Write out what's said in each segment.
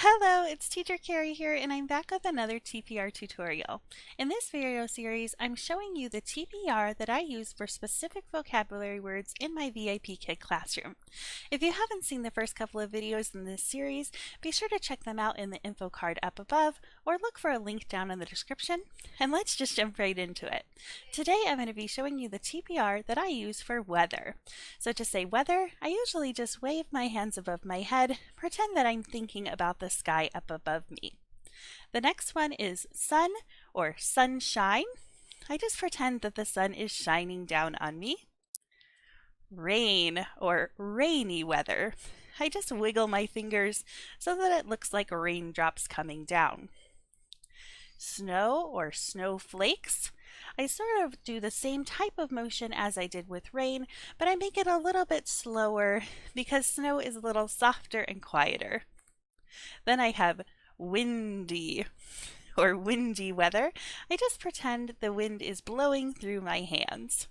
Hello, it's Teacher Carrie here, and I'm back with another TPR tutorial. In this video series, I'm showing you the TPR that I use for specific vocabulary words in my VIPKID classroom. If you haven't seen the first couple of videos in this series, be sure to check them out in the info card up above, or look for a link down in the description, and let's just jump right into it. Today I'm going to be showing you the TPR that I use for weather. So to say weather, I usually just wave my hands above my head, pretend that I'm thinking about the sky up above me. The next one is sun or sunshine. I just pretend that the sun is shining down on me. Rain or rainy weather. I just wiggle my fingers so that it looks like raindrops coming down. Snow or snowflakes. I sort of do the same type of motion as I did with rain, but I make it a little bit slower because snow is a little softer and quieter. Then I have windy or windy weather. I just pretend the wind is blowing through my hands.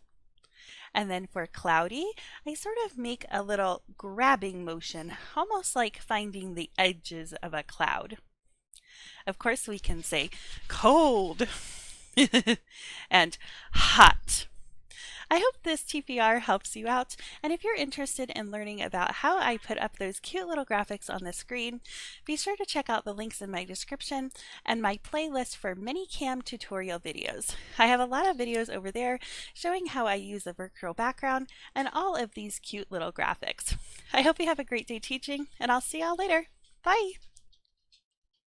And then for cloudy, I sort of make a little grabbing motion, almost like finding the edges of a cloud. Of course, we can say cold and hot. I hope this TPR helps you out, and if you're interested in learning about how I put up those cute little graphics on the screen, be sure to check out the links in my description and my playlist for ManyCam tutorial videos. I have a lot of videos over there showing how I use a virtual background and all of these cute little graphics. I hope you have a great day teaching, and I'll see y'all later. Bye!